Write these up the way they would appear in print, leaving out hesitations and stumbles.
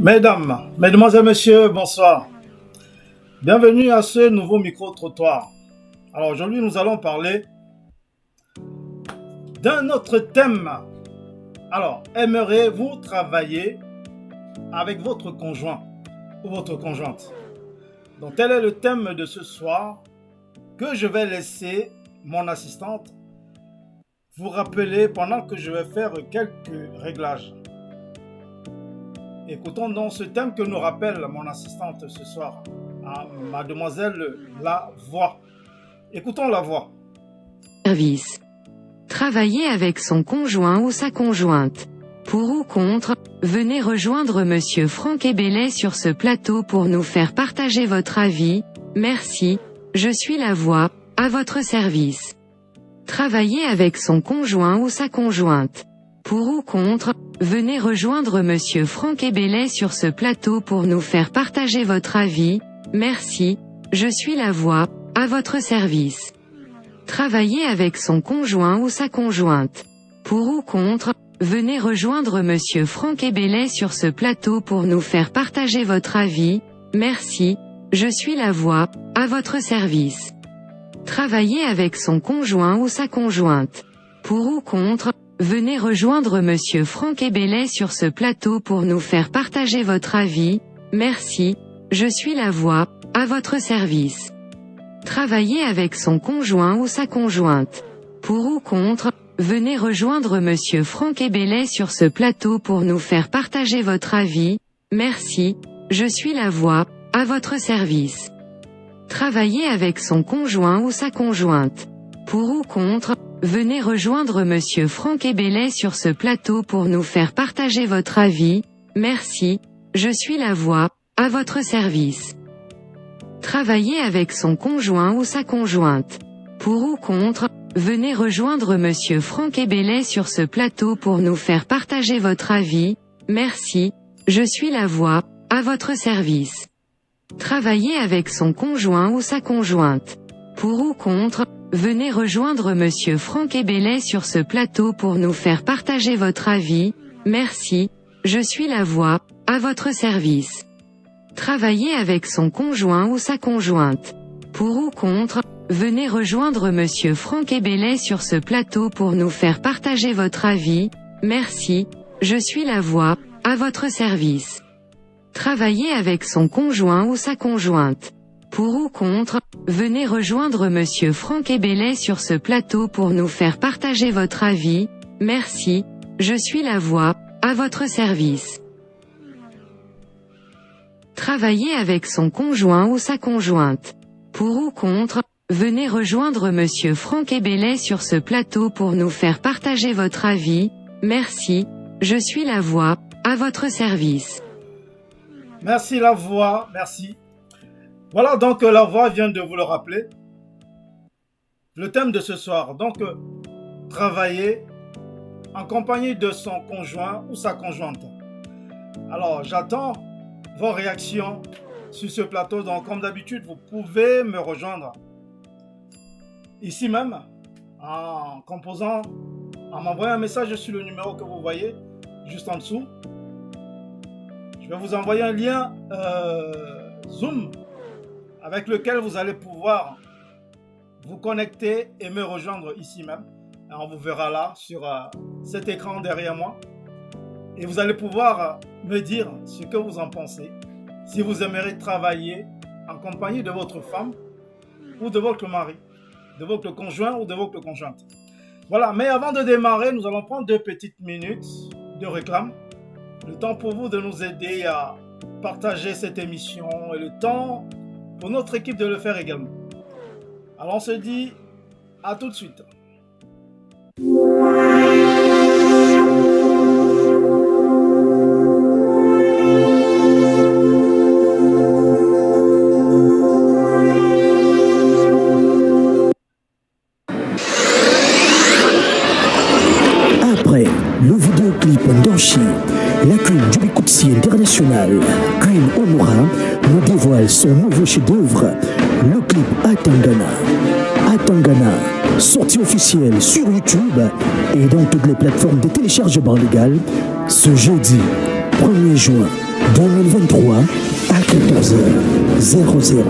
Mesdames, Mesdemoiselles, Messieurs, bonsoir. Bienvenue à ce nouveau micro-trottoir. Alors aujourd'hui, nous allons parler d'un autre thème. Alors, aimeriez-vous travailler avec votre conjoint ou votre conjointe? Donc, tel est le thème de ce soir que je vais laisser mon assistante vous rappeler pendant que je vais faire quelques réglages. Écoutons donc ce thème que nous rappelle mon assistante ce soir, mademoiselle La Voix. Écoutons La Voix. Service. Travailler avec son conjoint ou sa conjointe. Pour ou contre, venez rejoindre Monsieur Franck Ebellet sur ce plateau pour nous faire partager votre avis. Merci, je suis La Voix, à votre service. Travailler avec son conjoint ou sa conjointe. Pour ou contre, venez rejoindre Monsieur Franck Ebellet sur ce plateau pour nous faire partager votre avis. Merci, je suis La Voix, à votre service. Travailler avec son conjoint ou sa conjointe. Pour ou contre, venez rejoindre Monsieur Franck Ebellet sur ce plateau pour nous faire partager votre avis. Merci, je suis La Voix, à votre service. Travailler avec son conjoint ou sa conjointe. Pour ou contre, venez rejoindre Monsieur Franck Ebellet sur ce plateau pour nous faire partager votre avis. Merci, je suis La Voix, à votre service. Travailler avec son conjoint ou sa conjointe. Pour ou contre, venez rejoindre Monsieur Franck Ebellet sur ce plateau pour nous faire partager votre avis. Merci, je suis La Voix, à votre service. Travailler avec son conjoint ou sa conjointe. Pour ou contre, venez rejoindre Monsieur Franck Ebellet sur ce plateau pour nous faire partager votre avis. Merci, je suis La Voix, à votre service. Travailler avec son conjoint ou sa conjointe. Pour ou contre, venez rejoindre Monsieur Franck Ebellet sur ce plateau pour nous faire partager votre avis. Merci, je suis La Voix, à votre service. Travailler avec son conjoint ou sa conjointe. Pour ou contre, venez rejoindre Monsieur Franck Ebellet sur ce plateau pour nous faire partager votre avis. Merci, je suis La Voix, à votre service. Travailler avec son conjoint ou sa conjointe. Pour ou contre, venez rejoindre Monsieur Franck Ebellet sur ce plateau pour nous faire partager votre avis. Merci, je suis La Voix, à votre service. Travailler avec son conjoint ou sa conjointe. Pour ou contre, venez rejoindre Monsieur Franck Ebellet sur ce plateau pour nous faire partager votre avis. Merci, je suis La Voix, à votre service. Travailler avec son conjoint ou sa conjointe. Pour ou contre, venez rejoindre Monsieur Franck Ebellet sur ce plateau pour nous faire partager votre avis. Merci, je suis La Voix, à votre service. Merci La Voix, merci. Voilà donc La Voix vient de vous le rappeler. Le thème de ce soir, donc travailler en compagnie de son conjoint ou sa conjointe. Alors j'attends vos réactions sur ce plateau. Donc comme d'habitude, vous pouvez me rejoindre ici même en composant, en m'envoyant un message sur le numéro que vous voyez juste en dessous. Je vais vous envoyer un lien Zoom avec lequel vous allez pouvoir vous connecter et me rejoindre ici même. Et on vous verra là sur cet écran derrière moi. Et vous allez pouvoir me dire ce que vous en pensez. Si vous aimeriez travailler en compagnie de votre femme ou de votre mari, de votre conjoint ou de votre conjointe. Voilà, mais avant de démarrer, nous allons prendre 2 petites minutes de réclame. Le temps pour vous de nous aider à partager cette émission et le temps pour notre équipe de le faire également. Alors on se dit à tout de suite. Après le vidéoclip d'Anchi, la queen du Bikoutsi international, Queen Omura, nous dévoile son nouveau chef-d'œuvre, le clip Atangana. Atangana, sortie officielle sur YouTube et dans toutes les plateformes de téléchargement légal ce jeudi 1er juin 2023 à 14h00.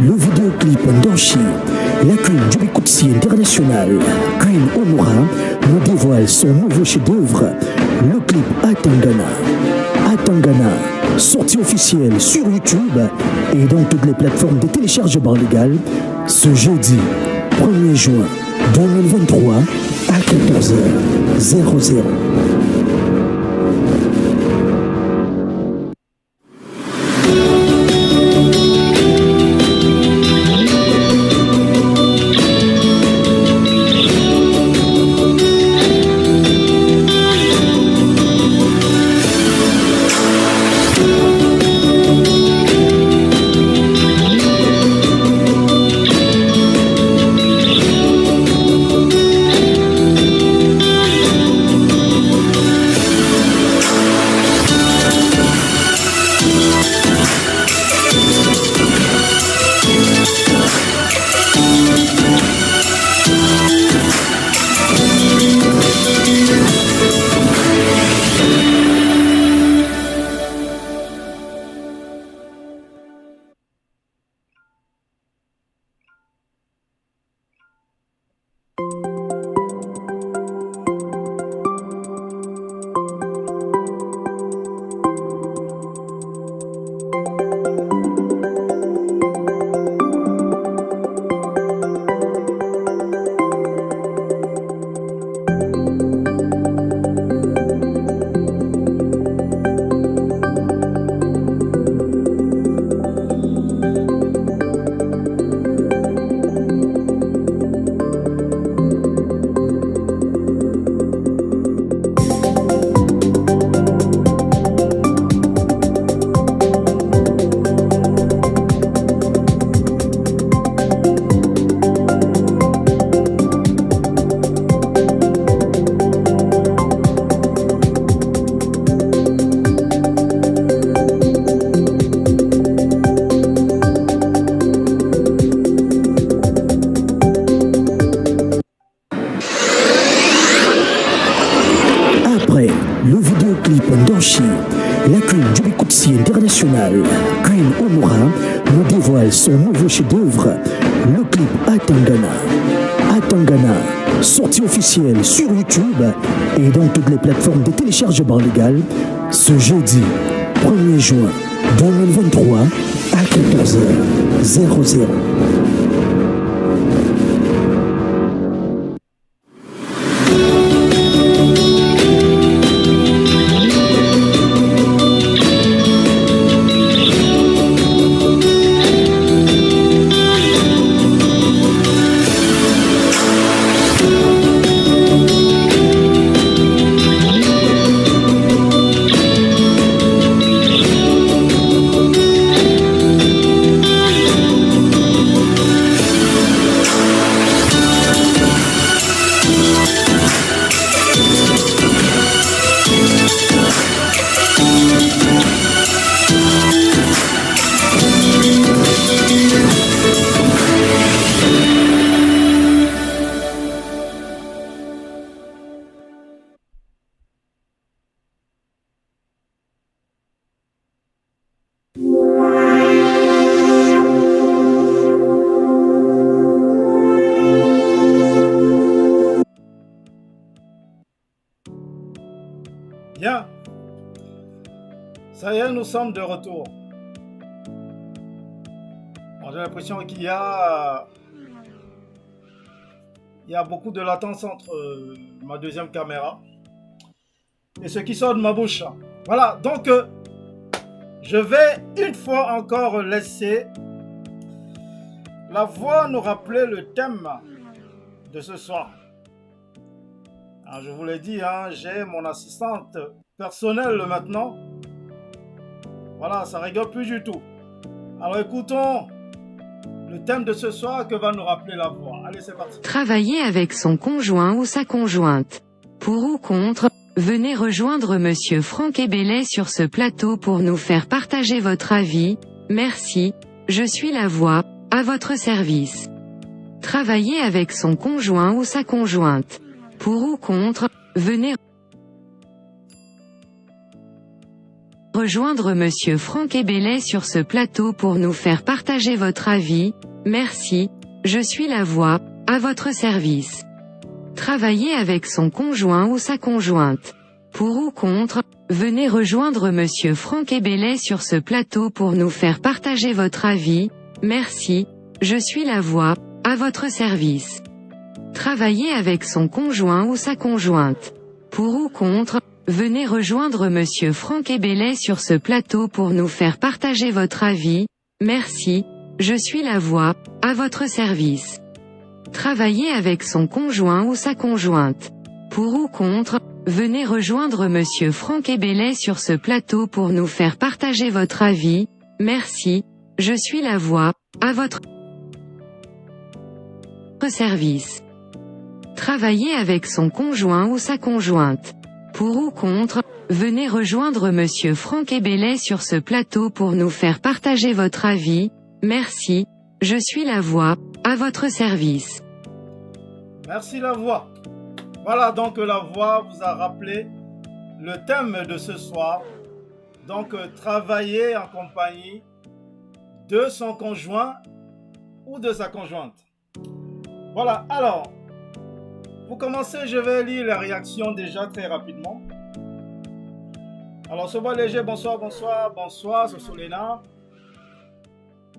Le vidéoclip Ndanchi, la queen du Bikutsi international, Queen Omura, nous dévoile son nouveau chef-d'œuvre, le clip Atangana. Atangana, sortie officielle sur YouTube et dans toutes les plateformes de téléchargement légal, ce jeudi 1er juin 2023 à 14h00. Le vidéoclip Ndanchi, la queen du Bikutsi international, Queen Omura, nous dévoile son nouveau chef-d'œuvre, le clip Atangana. Atangana, sortie officielle sur YouTube et dans toutes les plateformes de téléchargement légal, ce jeudi 1er juin 2023 à 14h00. Ça y est, nous sommes de retour. Bon, j'ai l'impression qu'il y a beaucoup de latence entre ma deuxième caméra et ce qui sort de ma bouche. Voilà, donc je vais une fois encore laisser la voix nous rappeler le thème de ce soir. Alors, je vous l'ai dit, hein, j'ai mon assistante personnelle maintenant. Voilà, ça rigole plus du tout. Alors écoutons le thème de ce soir que va nous rappeler la voix. Allez, c'est parti. Travailler avec son conjoint ou sa conjointe. Pour ou contre, venez rejoindre Monsieur Franck Ebellet sur ce plateau pour nous faire partager votre avis. Merci, je suis la voix, à votre service. Travailler avec son conjoint ou sa conjointe. Pour ou contre, venez rejoindre Monsieur Franck Ebellet sur ce plateau pour nous faire partager votre avis. Merci, je suis la voix, à votre service. Travailler avec son conjoint ou sa conjointe. Pour ou contre, venez rejoindre Monsieur Franck Ebellet sur ce plateau pour nous faire partager votre avis. Merci, je suis la voix, à votre service. Travailler avec son conjoint ou sa conjointe. Pour ou contre, venez rejoindre Monsieur Franck Ebellet sur ce plateau pour nous faire partager votre avis. Merci, je suis la voix, à votre service. Travailler avec son conjoint ou sa conjointe. Pour ou contre, venez rejoindre Monsieur Franck Ebellet sur ce plateau pour nous faire partager votre avis. Merci, je suis la voix, à votre service. Travailler avec son conjoint ou sa conjointe. Pour ou contre, venez rejoindre Monsieur Franck Ebellet sur ce plateau pour nous faire partager votre avis. Merci, je suis la voix, à votre service. Merci la voix. Voilà, donc la voix vous a rappelé le thème de ce soir. Donc travailler en compagnie de son conjoint ou de sa conjointe. Voilà, alors, pour commencer, je vais lire les réactions déjà très rapidement. Alors, Soba Léger, bonsoir, bonsoir, bonsoir, c'est Solena.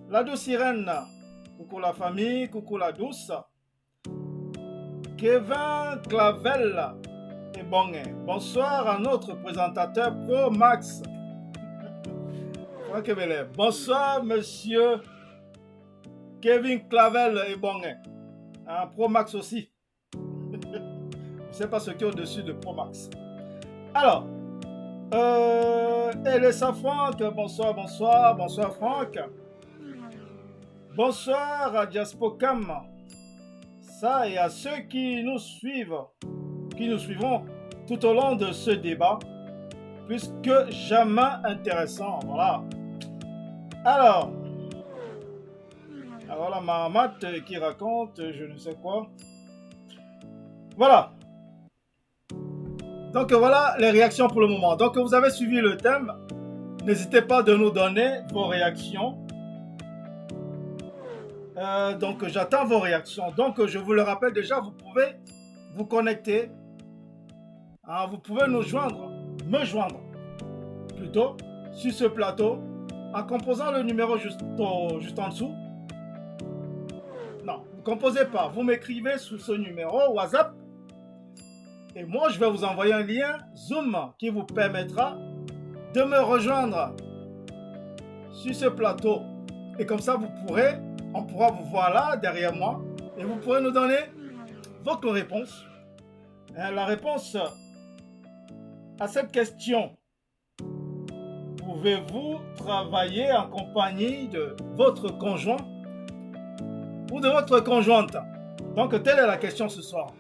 La douce Irène, coucou la famille, coucou la douce. Kevin Clavel et Bonnet, bonsoir à notre présentateur Pro Max. Bonsoir, monsieur Kevin Clavel et Bonnet. Un Pro Max aussi. Je ne sais pas ce qu'il y a au-dessus de Pro Max. Alors, Elessa Franck, bonsoir, bonsoir, bonsoir Franck. Bonsoir à Diaspocam. Ça et à ceux qui nous suivent, qui nous suivront tout au long de ce débat, plus que jamais intéressant. Voilà. Alors la Mahamat qui raconte je ne sais quoi. Voilà. Donc voilà les réactions pour le moment. Donc vous avez suivi le thème. N'hésitez pas de nous donner vos réactions. Donc j'attends vos réactions. Donc je vous le rappelle déjà, vous pouvez vous connecter. Hein, vous pouvez nous joindre, me joindre plutôt sur ce plateau en composant le numéro juste en dessous. Non, vous ne composez pas. Vous m'écrivez sous ce numéro WhatsApp. Et moi, je vais vous envoyer un lien Zoom qui vous permettra de me rejoindre sur ce plateau. Et comme ça, on pourra vous voir là, derrière moi. Et vous pourrez nous donner votre réponse. La réponse à cette question. Pouvez-vous travailler en compagnie de votre conjoint ou de votre conjointe? Donc, telle est la question ce soir.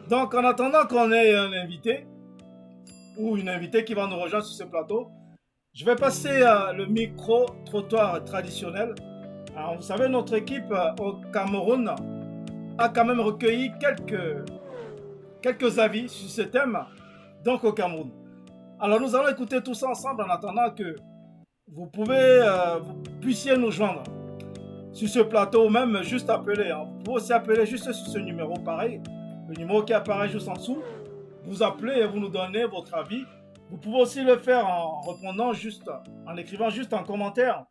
Donc, en attendant qu'on ait un invité ou une invitée qui va nous rejoindre sur ce plateau, je vais passer le micro-trottoir traditionnel. Alors, vous savez, notre équipe au Cameroun a quand même recueilli quelques avis sur ce thème, donc au Cameroun. Alors, nous allons écouter tout ça ensemble en attendant que vous puissiez nous joindre sur ce plateau ou même juste appeler. Hein. Vous pouvez aussi appeler juste sur ce numéro pareil. Le numéro qui apparaît juste en dessous, vous appelez et vous nous donnez votre avis, Vous pouvez aussi le faire en répondant juste, en écrivant juste un commentaire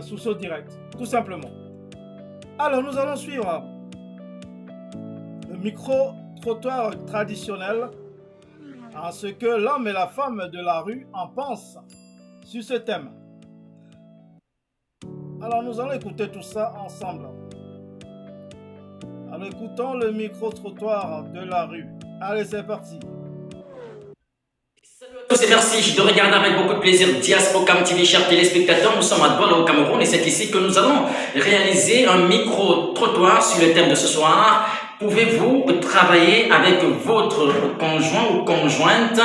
sous ce direct, tout simplement. Alors, nous allons suivre le micro-trottoir traditionnel en ce que l'homme et la femme de la rue en pensent sur ce thème. Alors, nous allons écouter tout ça ensemble. Alors, écoutons le micro-trottoir de la rue. Allez, c'est parti. Salut à tous et merci de regarder avec beaucoup de plaisir Diaspocam TV, chers téléspectateurs. Nous sommes à Douala au Cameroun et c'est ici que nous allons réaliser un micro-trottoir sur le thème de ce soir. Pouvez-vous travailler avec votre conjoint ou conjointe?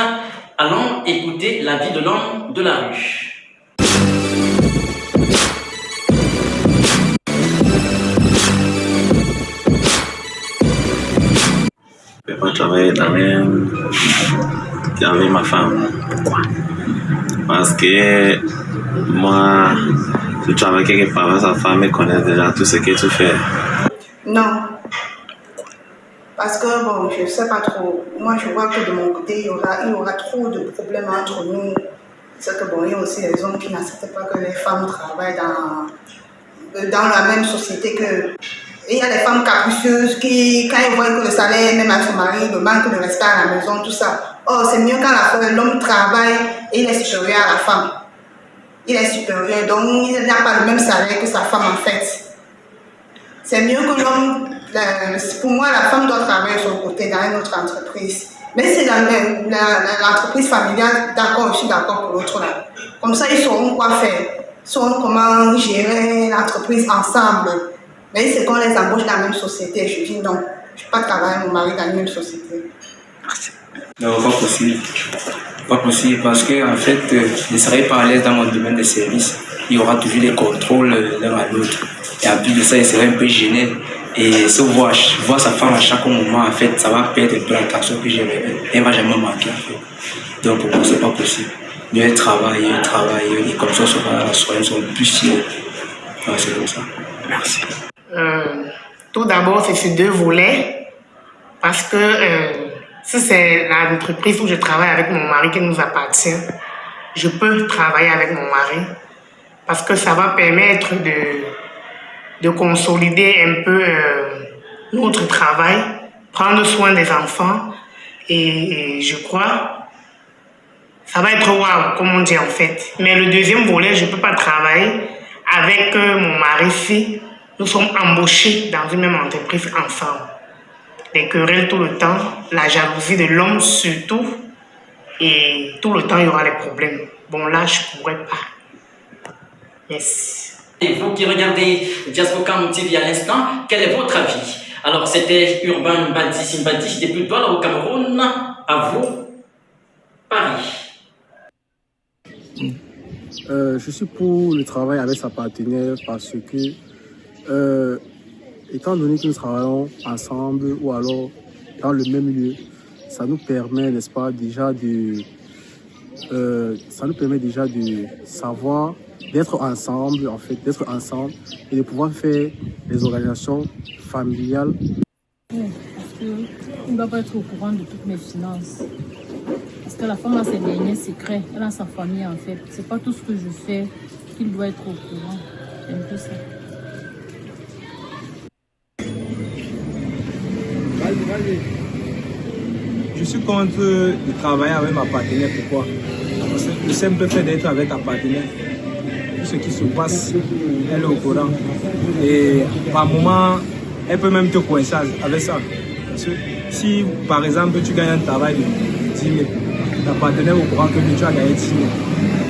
Allons écouter l'avis de l'homme de la rue. Je ne peux pas travailler avec ma femme. Parce que moi, je travaille quelque part avec sa femme et connaît déjà tout ce que tu fais. Non. Parce que, bon, je ne sais pas trop. Moi, je vois que de mon côté, il y aura trop de problèmes entre nous. C'est que, bon, il y a aussi les hommes qui n'acceptent pas que les femmes travaillent dans la même société que... Et il y a des femmes capricieuses qui, quand elles voient que le salaire, même à son mari, le manque de respect à la maison, tout ça. Oh, c'est mieux quand l'homme travaille et il est supérieur à la femme. Il est supérieur, donc il n'a pas le même salaire que sa femme en fait. C'est mieux que l'homme, pour moi, la femme doit travailler de son côté dans une autre entreprise. Mais c'est l'entreprise familiale, d'accord, je suis d'accord pour l'autre là. Comme ça, ils sauront quoi faire. Ils sauront comment gérer l'entreprise ensemble. Mais c'est qu'on les embauche dans la même société. Je dis non, je ne peux pas travailler avec mon mari dans la même société. Non, pas possible. Pas possible parce que en fait, je ne serai pas à l'aise dans mon domaine de service. Il y aura toujours des contrôles l'un à l'autre. Et en plus de ça, il serait un peu gêné. Et se voir sa femme à chaque moment, en fait, ça va perdre un peu l'attention que j'aimerais. Elle ne va jamais manquer, en fait. Donc pour moi, ce n'est pas possible. Mieux travailler, et comme ça, les soins sont plus fiers. Ouais, c'est comme ça. Merci. Tout d'abord, c'est sur deux volets. Parce que si c'est l'entreprise où je travaille avec mon mari qui nous appartient, je peux travailler avec mon mari. Parce que ça va permettre de consolider un peu notre travail, prendre soin des enfants. Et je crois, ça va être waouh, comme on dit en fait. Mais le deuxième volet, je ne peux pas travailler avec mon mari si nous sommes embauchés dans une même entreprise ensemble. Les querelles tout le temps, la jalousie de l'homme surtout, et tout le temps il y aura les problèmes. Bon là, je ne pourrais pas. Merci. Et vous qui regardez Diaspocam TV à l'instant, quel est votre avis? Alors c'était Urbain Mbadi depuis Douala au Cameroun. À vous, Paris. Je suis pour le travail avec sa partenaire parce que, étant donné que nous travaillons ensemble ou alors dans le même lieu, ça nous permet, n'est-ce pas, déjà de savoir, d'être ensemble, en fait, d'être ensemble et de pouvoir faire des organisations familiales. Oui, parce qu'il ne doit pas être au courant de toutes mes finances. Parce que la femme a ses derniers secrets, elle a sa famille en fait. C'est pas tout ce que je fais qu'il doit être au courant. C'est un peu ça. Je suis contre de travailler avec ma partenaire. Pourquoi? Parce que le simple fait d'être avec ta partenaire, tout ce qui se passe, elle est au courant. Et par moment, elle peut même te coincer avec ça. Parce que si, par exemple, tu gagnes un travail de 10 000, ta partenaire est au courant que tu as gagné 10 000.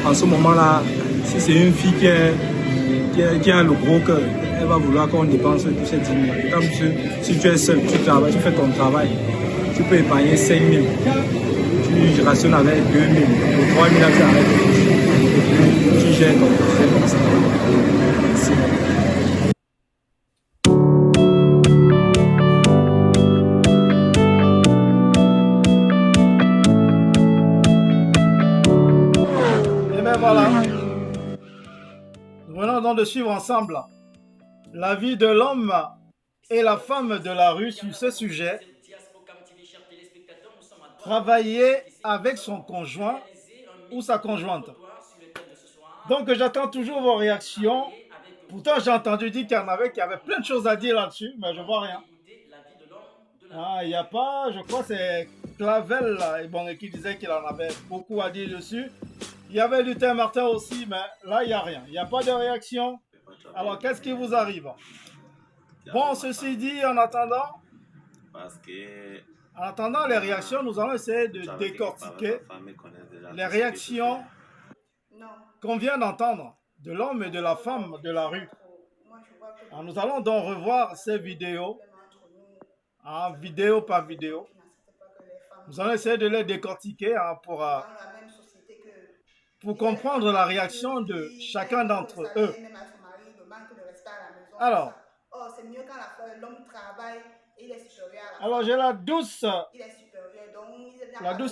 En ce moment-là, si c'est une fille qui a le gros cœur, elle va vouloir qu'on dépense tous ces 10 000. Comme si tu es seul, tu travailles, tu fais ton travail, tu peux épargner 5 000. Tu rationnes avec 2 000. Ou 3 000, tu arrêtes. Tu gères ton projet comme ça. Merci. Voilà. Nous venons donc de suivre ensemble la vie de l'homme et la femme de la rue sur ce sujet. travailler avec son conjoint ou sa conjointe. Donc j'attends toujours vos réactions. Pourtant j'ai entendu dire qu'il y en avait qui avaient plein de choses à dire là-dessus, mais je vois rien. Ah, il n'y a pas, je crois que c'est Clavel là, et bon, qui disait qu'il en avait beaucoup à dire dessus. Il y avait Luther Martin aussi, mais là il n'y a rien. Il n'y a pas de réaction. Alors qu'est-ce qui vous arrive? Bon, ceci dit, en attendant les réactions, nous allons essayer de décortiquer les réactions qu'on vient d'entendre de l'homme et de la femme de la rue. Alors, nous allons donc revoir ces vidéos, vidéo par vidéo. Nous allons essayer de les décortiquer pour comprendre la réaction de chacun d'entre eux. Alors, j'ai la douce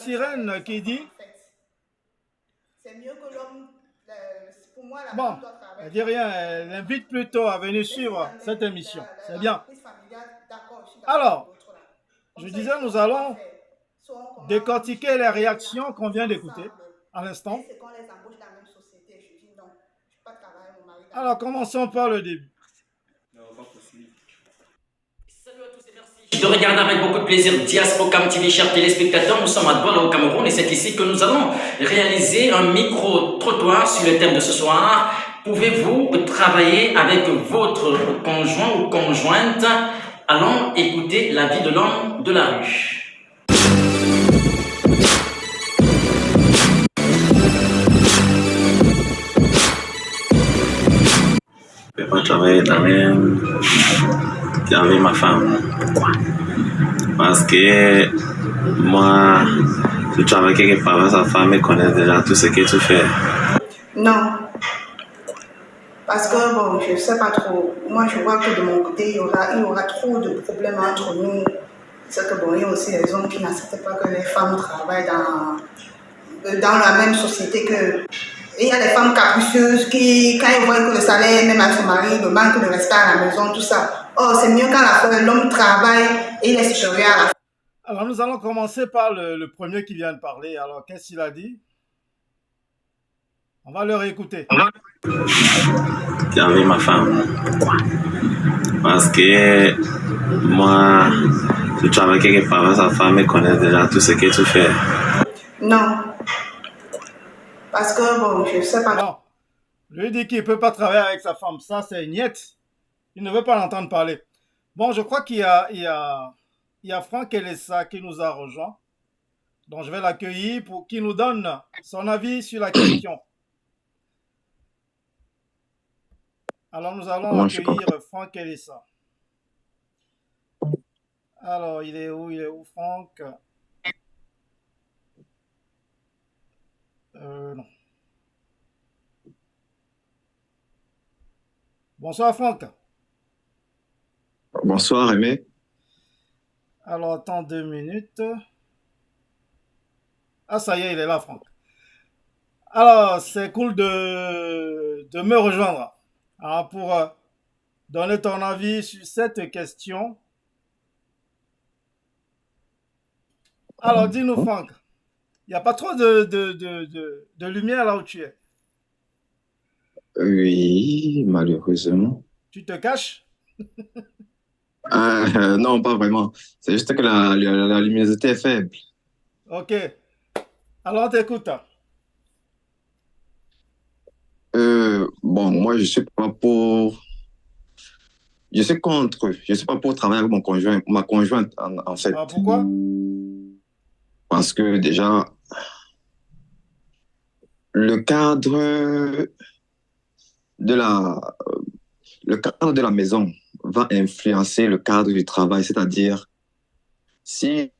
Irène qui dit, c'est mieux que l'homme, pour moi, la bon, femme doit travailler. elle dit rien, elle invite plutôt à venir suivre cette émission. C'est bien. Alors, je disais, nous allons décortiquer les réactions qu'on vient d'écouter à l'instant. Alors, commençons par le début. De regarder avec beaucoup de plaisir Diaspocam TV, chers téléspectateurs. Nous sommes à Douala au Cameroun et c'est ici que nous allons réaliser un micro-trottoir sur le thème de ce soir. Pouvez-vous travailler avec votre conjoint ou conjointe? Allons écouter la vie de l'homme de la rue. Je ne peux pas travailler avec ma femme. Parce que moi, je travaille quelque part avec sa femme et connaît déjà tout ce que tu fais. Non. Parce que, bon, je ne sais pas trop. Moi, je vois que de mon côté, il y aura trop de problèmes entre nous. C'est que, bon, il y a aussi des hommes qui n'acceptent pas que les femmes travaillent dans la même société que... Et il y a des femmes capricieuses qui, quand elles voient que le salaire, même à son mari, le manque de respect à la maison, tout ça. Oh, c'est mieux quand l'homme travaille et il est supérieur à la femme. Alors, nous allons commencer par le premier qui vient de parler. Alors, qu'est-ce qu'il a dit? On va le réécouter. Avec ma femme. Parce que moi, je travaille quelque part avec sa femme et connaît déjà tout ce que tu fais. Non. Parce que, bon, je ne sais pas. Non. Lui dit qu'il ne peut pas travailler avec sa femme. Ça, c'est niet. Il ne veut pas l'entendre parler. Bon, je crois qu'il y a Franck Elessa qui nous a rejoint. Donc, je vais l'accueillir pour qu'il nous donne son avis sur la question. Alors, nous allons accueillir Franck Elessa. Alors, il est où, Franck? Non. Bonsoir, Franck. Bonsoir, Aimé. Alors, attends 2 minutes. Ah, ça y est, il est là, Franck. Alors, c'est cool de me rejoindre pour donner ton avis sur cette question. Alors, dis-nous, Franck, il n'y a pas trop de lumière là où tu es. Oui, malheureusement. Tu te caches? Non, pas vraiment. C'est juste que la luminosité est faible. Ok. Alors, on t'écoute. Bon, moi, je suis pas pour... Je suis contre. Je suis pas pour travailler avec ma conjointe, en fait. Ah, pourquoi? Parce que déjà, le cadre de la maison va influencer le cadre du travail. C'est-à-dire, si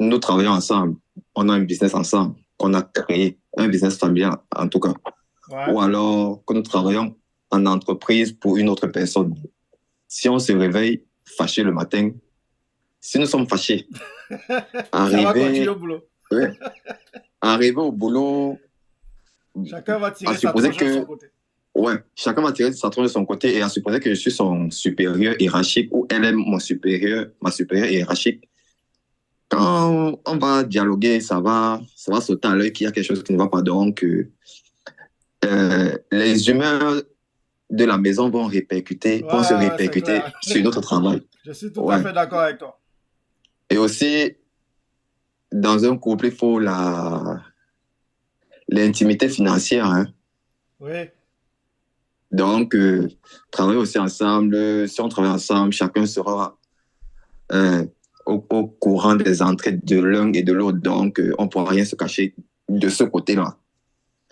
nous travaillons ensemble, on a un business ensemble, qu'on a créé, un business familial en tout cas, ouais. Ou alors que nous travaillons en entreprise pour une autre personne. Si on se réveille fâché le matin, si nous sommes fâchés, arriver au boulot, chacun va tirer sa tronche de son côté. Ouais, chacun va tirer sa tronche de son côté et à supposer que je suis son supérieur hiérarchique ou elle est ma supérieure hiérarchique. quand on va dialoguer, ça va sauter à l'œil qu'il y a quelque chose qui ne va pas. Donc, les humeurs de la maison vont se répercuter sur notre travail. Je suis tout à fait d'accord avec toi. Et aussi, dans un couple, il faut l'intimité financière. Hein. Oui. Donc, travailler aussi ensemble. Si on travaille ensemble, chacun sera au courant des entrées de l'un et de l'autre. Donc, on ne pourra rien se cacher de ce côté-là.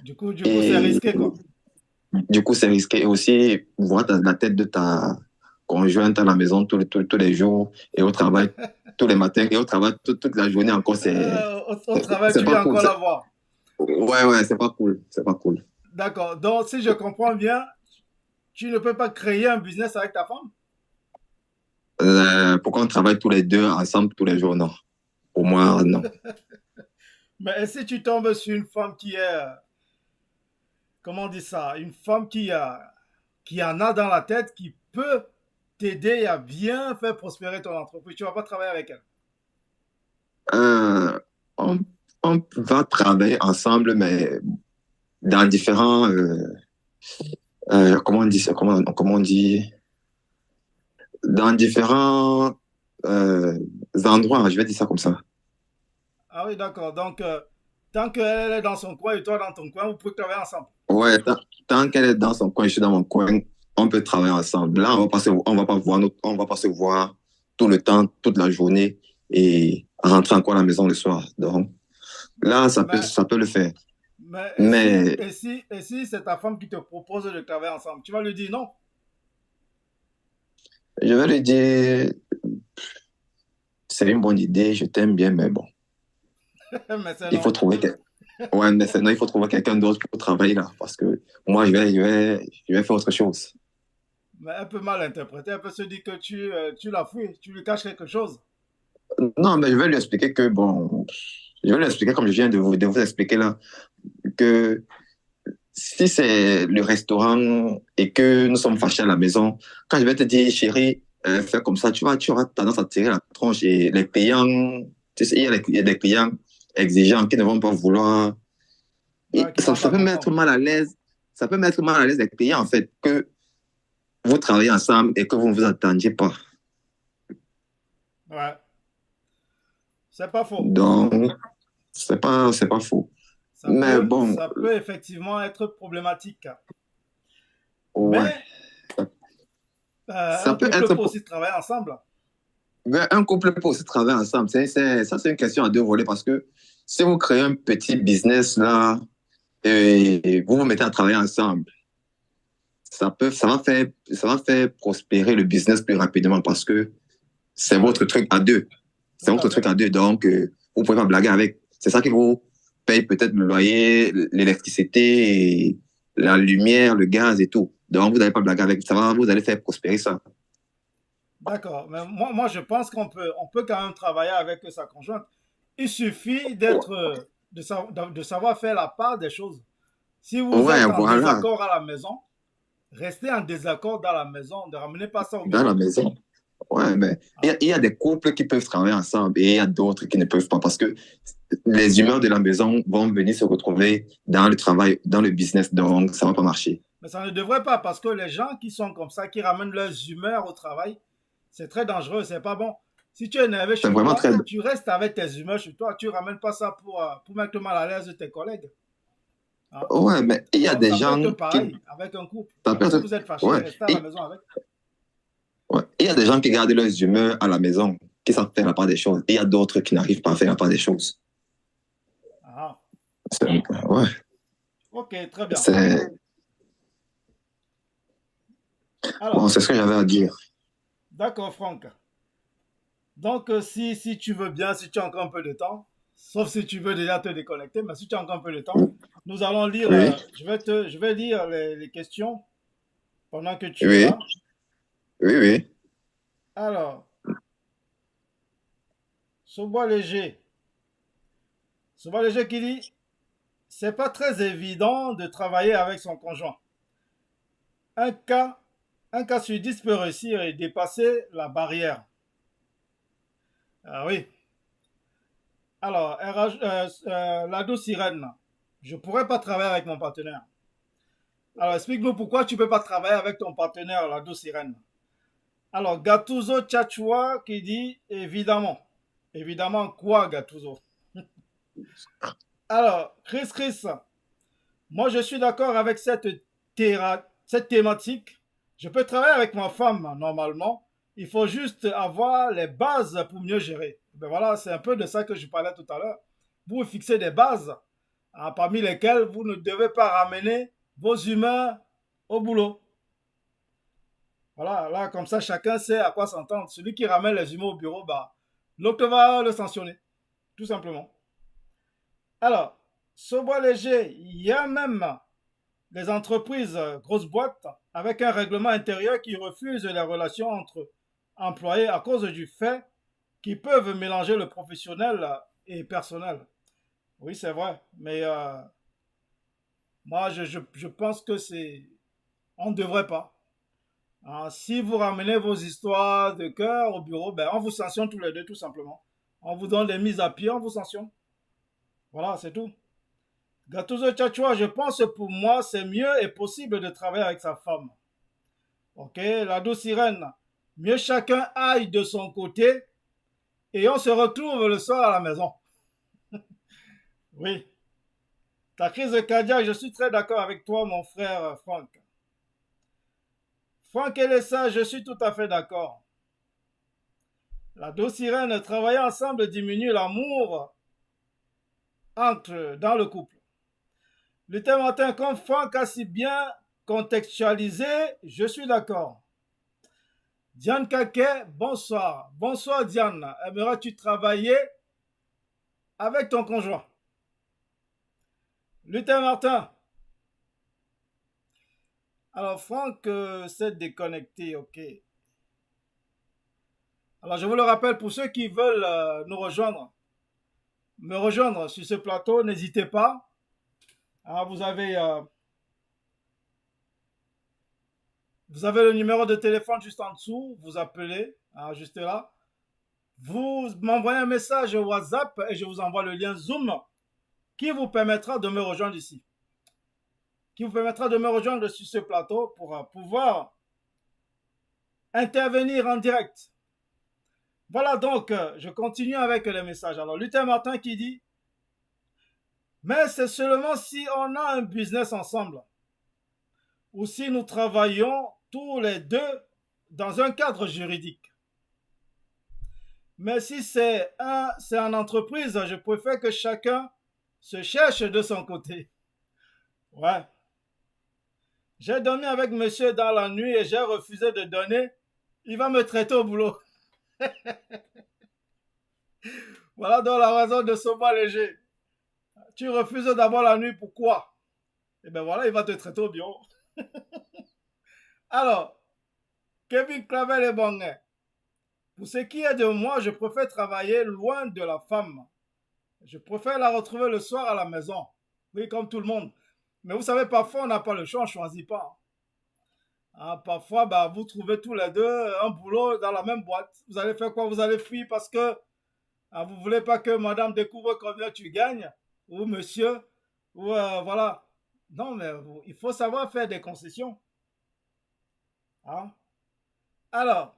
Du coup, c'est risqué, quoi. Du coup, c'est risqué. Et aussi, voir la tête de ta conjointe à la maison tous les jours et au travail tous les matins et au travail toute la journée encore, au travail, tu viens encore la voir. Ouais, c'est pas cool. C'est pas cool. D'accord. Donc, si je comprends bien, tu ne peux pas créer un business avec ta femme? Pourquoi on travaille tous les deux ensemble tous les jours? Non. Pour moi, non. Mais si tu tombes sur une femme qui est, comment on dit ça, une femme qui en a dans la tête, qui peut t'aider à bien faire prospérer ton entreprise, tu ne vas pas travailler avec elle? On va travailler ensemble, mais dans différents... comment on dit ça? Comment on dit? Dans différents endroits, je vais dire ça comme ça. Ah oui, d'accord. Donc, tant qu'elle est dans son coin et toi dans ton coin, vous pouvez travailler ensemble. Ouais, tant qu'elle est dans son coin et je suis dans mon coin, on peut travailler ensemble. Là, on va pas se voir tout le temps, toute la journée et rentrer encore à la maison le soir. Donc, là, ça peut le faire. Et si c'est ta femme qui te propose de travailler ensemble, tu vas lui dire non? Je vais lui dire, c'est une bonne idée, je t'aime bien, mais bon. Il faut trouver il faut trouver quelqu'un d'autre pour travailler là, parce que moi, je vais faire autre chose. Mais elle peut mal interpréter, elle peut se dire que tu la fuis, tu lui caches quelque chose. Non, mais je vais lui expliquer que, bon, je vais lui expliquer comme je viens de vous expliquer là, que si c'est le restaurant et que nous sommes fâchés à la maison, quand je vais te dire, chérie, fais comme ça, tu auras tendance à tirer la tronche et les clients, tu sais, il y a des clients exigeants qui ne vont pas vouloir. Ça peut mettre mal à l'aise. Ça peut mettre mal à l'aise les clients, en fait, que vous travaillez ensemble et que vous ne vous attendiez pas. Ouais. C'est pas faux. Donc, c'est pas faux. Ça peut effectivement être problématique. Ouais. Mais un couple peut aussi travailler ensemble. Un couple peut aussi travailler ensemble. Ça, c'est une question à deux volets parce que si vous créez un petit business là et vous vous mettez à travailler ensemble, ça va faire prospérer le business plus rapidement parce que c'est votre truc à deux. C'est votre truc à deux. Donc, vous ne pouvez pas blaguer avec. C'est ça qui vous paye peut-être le loyer, l'électricité, la lumière, le gaz et tout. Donc, vous n'allez pas blaguer avec. Vous allez faire prospérer ça. D'accord. Mais moi, je pense qu'on peut quand même travailler avec sa conjointe. Il suffit de savoir faire la part des choses. Si vous êtes en désaccord à la maison, restez en désaccord dans la maison. Ne ramenez pas ça au bureau. Dans la maison. Ouais, mais il y a des couples qui peuvent travailler ensemble et il y a d'autres qui ne peuvent pas parce que les humeurs de la maison vont venir se retrouver dans le travail, dans le business, donc ça ne va pas marcher. Mais ça ne devrait pas parce que les gens qui sont comme ça, qui ramènent leurs humeurs au travail, c'est très dangereux, c'est pas bon. Si tu es énervé chez toi, tu restes avec tes humeurs chez toi, tu ne ramènes pas ça pour mettre mal à l'aise de tes collègues. Hein? Ouais, mais il y a des gens pareil, avec un couple. Si vous êtes fâchés, restez à la maison avec. Ouais. Il y a des gens qui gardent leurs humeurs à la maison, qui savent faire la part des choses. Et il y a d'autres qui n'arrivent pas à faire la part des choses. Ah. Ouais. Ok, très bien. Bon, c'est ce que j'avais à dire. D'accord, Franck. Donc, si tu veux bien, si tu as encore un peu de temps, sauf si tu veux déjà te déconnecter, mais si tu as encore un peu de temps, nous allons lire, je vais lire les questions pendant que tu es là. Oui. Alors, Sobois Léger qui dit, c'est pas très évident de travailler avec son conjoint. Un cas sur 10 peut réussir et dépasser la barrière. Ah oui. Alors, la douce sirène, je ne pourrais pas travailler avec mon partenaire. Alors, explique-nous pourquoi tu ne peux pas travailler avec ton partenaire, la douce sirène. Alors, Gattuso Tchatchoua qui dit évidemment. Évidemment, quoi, Gattuso? Alors, Chris, moi je suis d'accord avec cette thématique. Je peux travailler avec ma femme normalement. Il faut juste avoir les bases pour mieux gérer. Ben voilà, c'est un peu de ça que je parlais tout à l'heure. Vous fixez des bases, parmi lesquelles vous ne devez pas ramener vos humains au boulot. Voilà, là, comme ça, chacun sait à quoi s'entendre. Celui qui ramène les humains au bureau, bah, l'autre va le sanctionner, tout simplement. Alors, ce bois léger, il y a même des entreprises, grosses boîtes, avec un règlement intérieur qui refuse les relations entre employés à cause du fait qu'ils peuvent mélanger le professionnel et personnel. Oui, c'est vrai, mais moi, je pense que on ne devrait pas. Si vous ramenez vos histoires de cœur au bureau, ben, on vous sanctionne tous les deux, tout simplement. On vous donne des mises à pied, on vous sanctionne. Voilà, c'est tout. Gattuso Tchatchoua, je pense que pour moi, c'est mieux et possible de travailler avec sa femme. Ok, la douce sirène. Mieux chacun aille de son côté et on se retrouve le soir à la maison. Oui. Ta crise cardiaque, je suis très d'accord avec toi, mon frère Franck. Franck et Lessa, je suis tout à fait d'accord. La douce sirène, travailler ensemble diminue l'amour dans le couple. Lutin Martin, comme Franck a si bien contextualisé, je suis d'accord. Diane Kaké, bonsoir. Bonsoir Diane. Aimerais-tu travailler avec ton conjoint? Lutin Martin. Alors Franck s'est déconnecté, ok. Alors je vous le rappelle, pour ceux qui veulent me rejoindre sur ce plateau, n'hésitez pas. Vous avez le numéro de téléphone juste en dessous, vous appelez, juste là. Vous m'envoyez un message WhatsApp et je vous envoie le lien Zoom qui vous permettra de me rejoindre ici. Qui vous permettra de me rejoindre sur ce plateau pour pouvoir intervenir en direct. Voilà donc, je continue avec les messages. Alors, Lutin Martin qui dit, mais c'est seulement si on a un business ensemble ou si nous travaillons tous les deux dans un cadre juridique. Mais si c'est en entreprise, je préfère que chacun se cherche de son côté. Ouais. J'ai dormi avec monsieur dans la nuit et j'ai refusé de donner. Il va me traiter au boulot. Voilà donc la raison de ce bois léger. Tu refuses d'abord la nuit, pourquoi? Eh bien voilà, il va te traiter au bureau. Alors, Kevin Clavel est bon. Pour ce qui est de moi, je préfère travailler loin de la femme. Je préfère la retrouver le soir à la maison. Oui, comme tout le monde. Mais vous savez, parfois, on n'a pas le choix, on ne choisit pas. Parfois, vous trouvez tous les deux un boulot dans la même boîte. Vous allez faire quoi? Vous allez fuir parce que vous ne voulez pas que madame découvre combien tu gagnes, ou monsieur, ou voilà. Non, mais il faut savoir faire des concessions. Alors,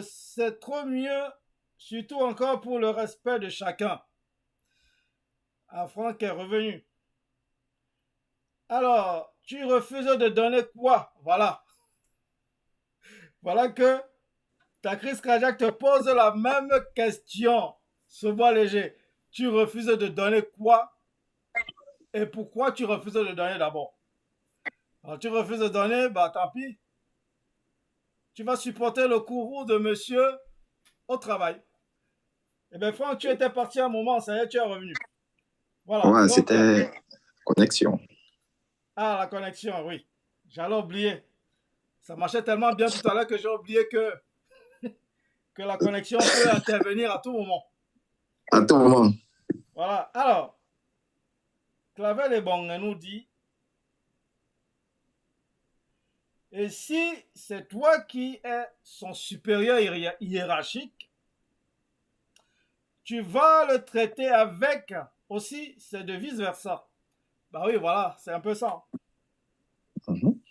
c'est trop mieux, surtout encore pour le respect de chacun. Franck est revenu. Alors, tu refuses de donner quoi? Voilà. Voilà que ta crise cardiaque te pose la même question. Ce bois léger. Tu refuses de donner quoi? Et pourquoi tu refuses de donner d'abord? Alors, tu refuses de donner, tant pis. Tu vas supporter le courroux de monsieur au travail. Eh bien, Franck, tu étais parti un moment, ça y est, tu es revenu. Voilà. Ouais, c'était connexion. La connexion, oui. J'allais oublier. Ça marchait tellement bien tout à l'heure que j'ai oublié que la connexion peut intervenir à tout moment. À tout moment. Voilà. Alors, Clavel est bon, elle nous dit Et si c'est toi qui es son supérieur hiérarchique, tu vas le traiter avec aussi, c'est de vice-versa. Bah oui, voilà, c'est un peu ça.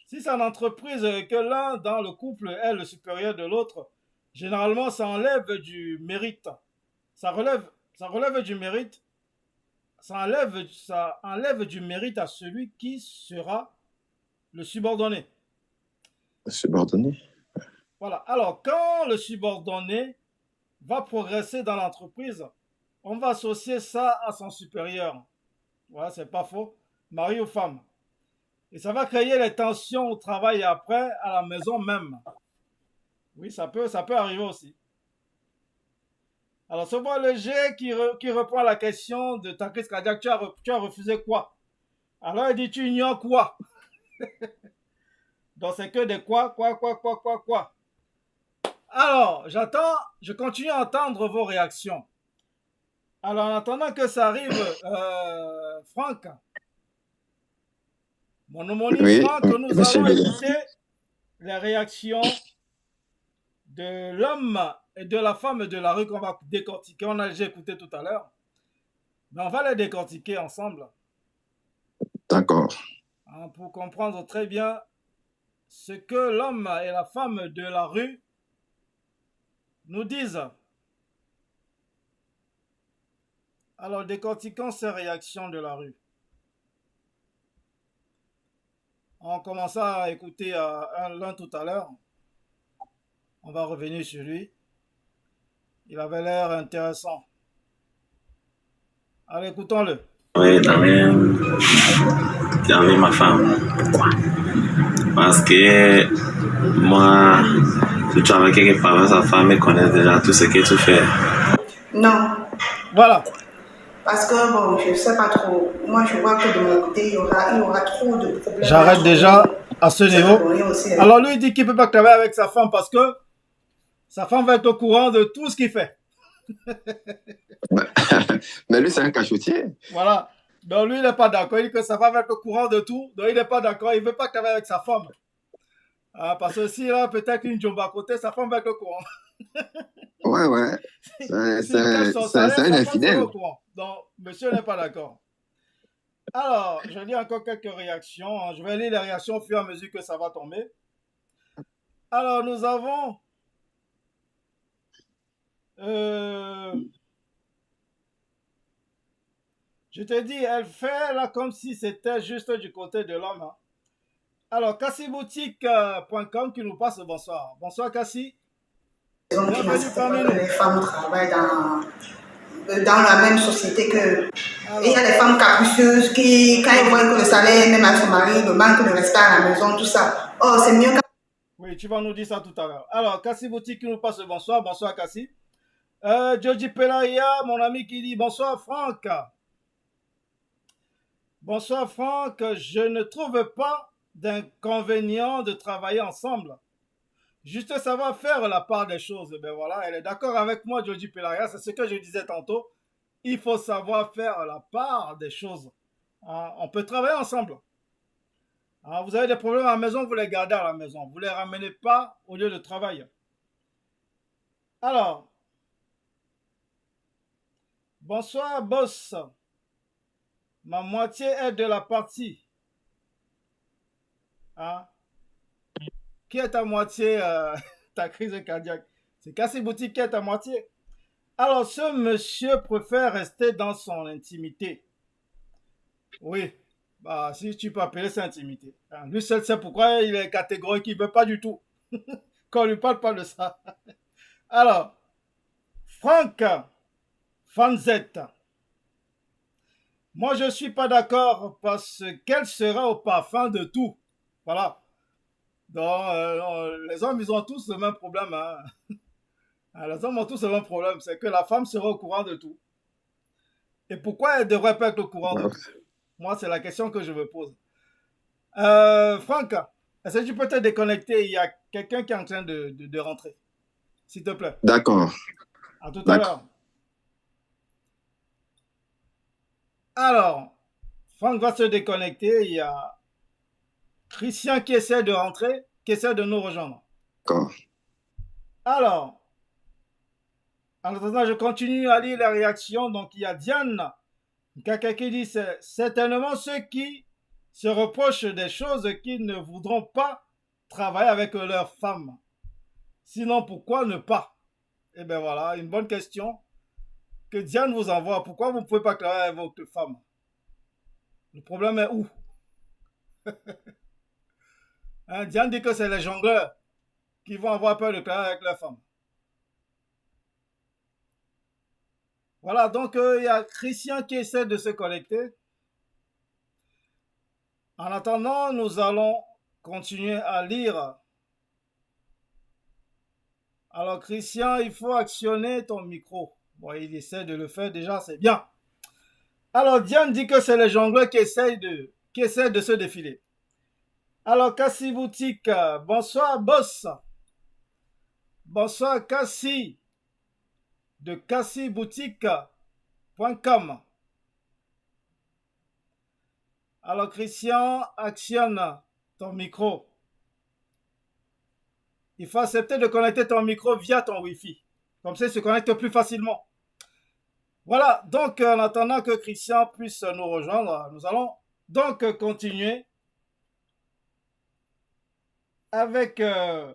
Si c'est en entreprise que l'un dans le couple est le supérieur de l'autre, généralement ça enlève du mérite. Ça relève du mérite. Ça enlève du mérite à celui qui sera le subordonné. Le subordonné. Voilà. Alors, quand le subordonné va progresser dans l'entreprise, on va associer ça à son supérieur. Voilà, c'est pas faux. Mari ou femme. Et ça va créer les tensions au travail et après, à la maison même. Oui, ça peut arriver aussi. Alors, ce voit le G qui répond à la question de ta crise cardiaque, tu as refusé quoi? Alors, il dit, tu ignores quoi? Donc, c'est que des quoi. Alors, je continue à entendre vos réactions. Alors, en attendant que ça arrive, Franck, mon homonyme Oui, Franck, nous monsieur allons Bélé. écouter les réactions de l'homme et de la femme de la rue qu'on va décortiquer. On a déjà écouté tout à l'heure. Mais on va les décortiquer ensemble. D'accord. Hein, pour comprendre très bien ce que l'homme et la femme de la rue nous disent. Alors, décortiquons ces réactions de la rue. On commença à écouter l'un tout à l'heure. On va revenir sur lui. Il avait l'air intéressant. Allez, écoutons-le. Oui, avec ma femme. Parce que moi, je travaille quelque part avec sa femme et connaît déjà tout ce que tu fais. Non. Voilà. Parce que, bon, je ne sais pas trop. Moi, je vois que de mon côté, il y aura trop de problèmes. J'arrête déjà à ce niveau. Alors, lui, il dit qu'il ne peut pas travailler avec sa femme parce que sa femme va être au courant de tout ce qu'il fait. Mais lui, c'est un cachotier. Voilà. Donc, lui, il n'est pas d'accord. Il dit que sa femme va être au courant de tout. Donc, il n'est pas d'accord. Il ne veut pas travailler avec sa femme. Parce que s'il a peut-être une jombe à côté, sa femme va être au courant. Ouais. C'est un infidèle. Donc, monsieur n'est pas d'accord. Alors, je lis encore quelques réactions. Je vais lire les réactions au fur et à mesure que ça va tomber. Alors, nous avons... je te dis, elle fait là comme si c'était juste du côté de l'homme. Hein. Alors, cassiboutique.com qui nous passe le bonsoir. Bonsoir, Cassie. Bienvenue parmi nous. Les femmes travaillent dans la même société que... Alors, et il y a des femmes capricieuses qui, quand elles voient que le salaire, même à son mari, le manque de respect à la maison, tout ça. Oh, c'est mieux que... Oui, tu vas nous dire ça tout à l'heure. Alors, Cassie Boutique qui nous passe le bonsoir. Bonsoir, Cassie. Joji Pelaya, mon ami qui dit bonsoir, Franck. Bonsoir, Franck. Je ne trouve pas d'inconvénient de travailler ensemble. Juste savoir faire la part des choses. Ben voilà, elle est d'accord avec moi, Joji Pelaya. C'est ce que je disais tantôt. Il faut savoir faire la part des choses. On peut travailler ensemble. Vous avez des problèmes à la maison, vous les gardez à la maison. Vous ne les ramenez pas au lieu de travail. Alors, bonsoir, boss. Ma moitié est de la partie. Qui est ta moitié, ta crise cardiaque? C'est Cassie Boutique qui est ta moitié. Alors, ce monsieur préfère rester dans son intimité. Oui. Bah, si tu peux appeler ça intimité. Lui seul sait pourquoi il est catégorique, il ne veut pas du tout. Qu'on ne lui parle pas de ça. Alors, Franck Fanzette. Moi, je ne suis pas d'accord parce qu'elle sera au parfum de tout. Voilà. Donc, les hommes, ils ont tous le même problème. Hein. Les hommes ont tous le même problème. C'est que la femme sera au courant de tout. Et pourquoi elle ne devrait pas être au courant de tout? Moi, c'est la question que je me pose. Franck, est-ce que tu peux te déconnecter? Il y a quelqu'un qui est en train de rentrer. S'il te plaît. D'accord. À tout à l'heure. Alors, Franck va se déconnecter. Il y a Christian qui essaie de rentrer. qui essaie de nous rejoindre. D'accord. Alors, en attendant, je continue à lire les réactions. Donc, il y a Diane, quelqu'un qui dit, c'est certainement ceux qui se reprochent des choses qu'ils ne voudront pas travailler avec leur femme. Sinon, pourquoi ne pas? Eh bien voilà, une bonne question que Diane vous envoie. Pourquoi vous ne pouvez pas travailler avec votre femme? Le problème est où? Hein, Diane dit que c'est les jongleurs qui vont avoir peur de travailler avec leur femme. Voilà, donc il y a Christian qui essaie de se connecter. En attendant, nous allons continuer à lire. Alors Christian, il faut actionner ton micro. Bon, il essaie de le faire déjà, c'est bien. Alors Diane dit que c'est les jongleurs qui essaient de se défiler. Alors Cassie Boutique, bonsoir boss. Bonsoir Cassie de cassieboutique.com. Alors Christian, actionne ton micro. Il faut accepter de connecter ton micro via ton Wi-Fi. Comme ça, il se connecte plus facilement. Voilà, donc en attendant que Christian puisse nous rejoindre, nous allons donc continuer avec à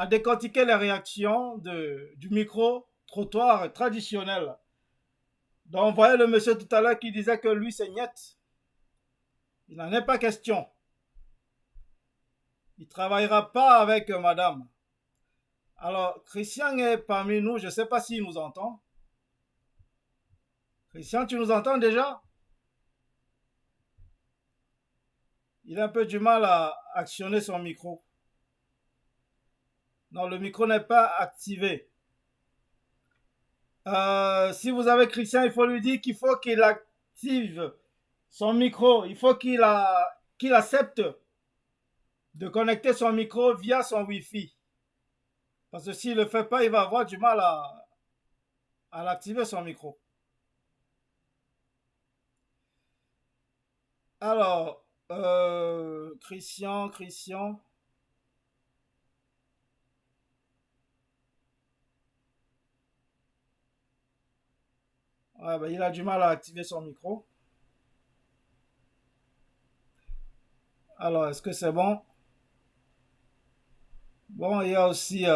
décortiquer les réactions du micro-trottoir traditionnel. Donc on voyait le monsieur tout à l'heure qui disait que lui c'est niet. Il n'en est pas question. Il ne travaillera pas avec madame. Alors, Christian est parmi nous. Je ne sais pas s'il nous entend. Christian, tu nous entends déjà? Il a un peu du mal à actionner son micro. Non, le micro n'est pas activé. Si vous avez Christian, il faut lui dire qu'il faut qu'il active son micro. Il faut qu'il accepte de connecter son micro via son Wi-Fi. Parce que s'il ne le fait pas, il va avoir du mal à l'activer son micro. Alors, Christian. Ouais, ben, il a du mal à activer son micro. Alors, est-ce que c'est bon? Bon, il y a aussi...